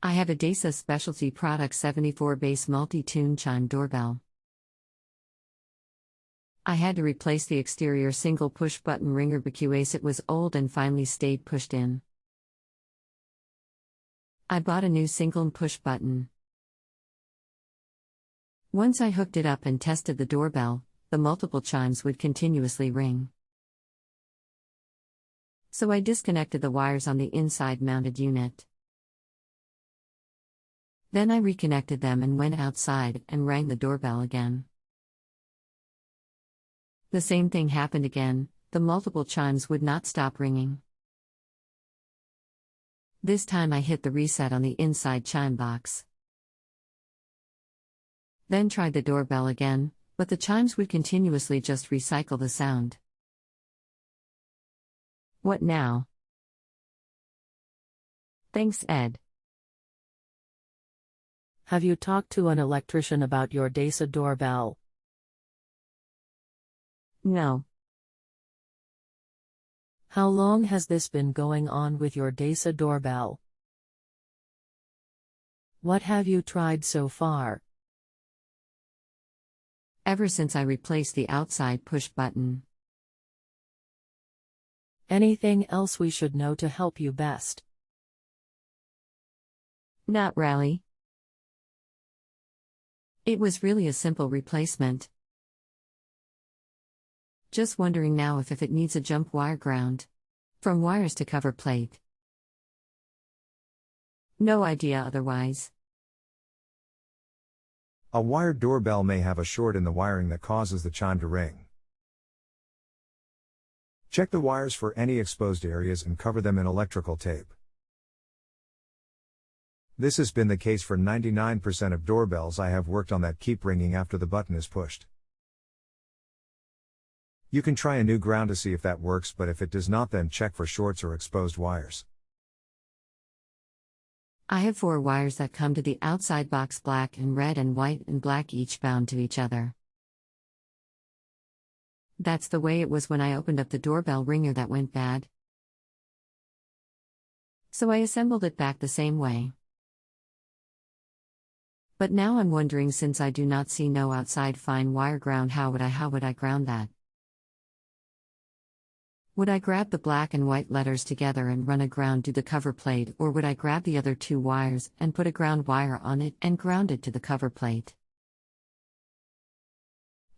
I have a desa specialty product 74 base multi-tune chime doorbell. I had to replace the exterior single push-button ringer becuase. It was old and finally stayed pushed in. I bought a new singlen push-button. Once I hooked it up and tested the doorbell, the multiple chimes would continuously ring. So I disconnected the wires on the inside mounted unit. Then I reconnected them and went outside and rang the doorbell again. The same thing happened again, the multiple chimes would not stop ringing. This time I hit the reset on the inside chime box. Then tried the doorbell again, but the chimes would continuously just recycle the sound. What now? Thanks, Ed. Have you talked to an electrician about your desa doorbell? No. How long has this been going on with your desa doorbell? What have you tried so far? Ever since I replaced the outside push button. Anything else we should know to help you best? Not really. It was really a simple replacement. Just wondering now if it needs a jump wire ground. From wires to cover plate. No idea otherwise. A wired doorbell may have a short in the wiring that causes the chime to ring. Check the wires for any exposed areas and cover them in electrical tape. This has been the case for 99% of doorbells I have worked on that keep ringing after the button is pushed. You can try a new ground to see if that works, but if it does not, then check for shorts or exposed wires. I have 4 wires that come to the outside box, black and red and white and black, each bound to each other. That's the way it was when I opened up the doorbell ringer that went bad. So I assembled it back the same way. But now I'm wondering, since I do not see no outside fine wire ground, how would I ground that? Would I grab the black and white letters together and run a ground to the cover plate, or would I grab the other 2 wires and put a ground wire on it and ground it to the cover plate?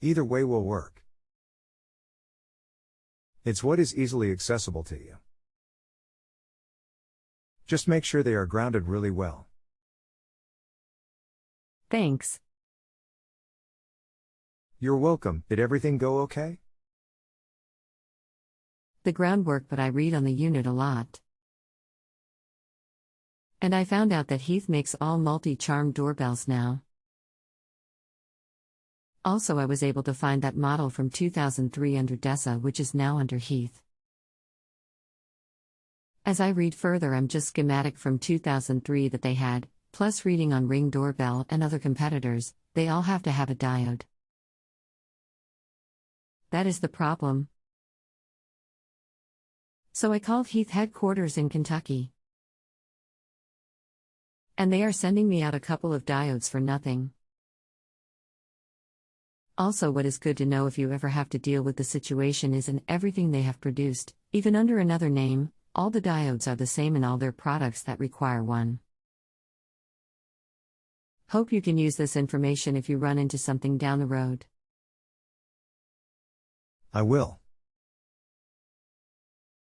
Either way will work. It's what is easily accessible to you. Just make sure they are grounded really well. Thanks. You're welcome. Did everything go okay? The groundwork, but I read on the unit a lot. And I found out that Heath makes all multi-charm doorbells now. Also, I was able to find that model from 2003 under desa, which is now under Heath. As I read further, I'm just schematic from 2003 that they had, plus reading on Ring Doorbell and other competitors, they all have to have a diode. That is the problem. So I called Heath headquarters in Kentucky. And they are sending me out a couple of diodes for nothing. Also, what is good to know if you ever have to deal with the situation is, in everything they have produced, even under another name, all the diodes are the same in all their products that require one. Hope you can use this information if you run into something down the road. I will.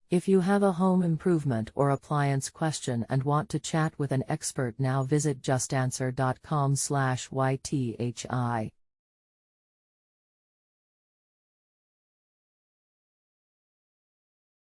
If you have a home improvement or appliance question and want to chat with an expert now, visit JustAnswer.com/YTHI.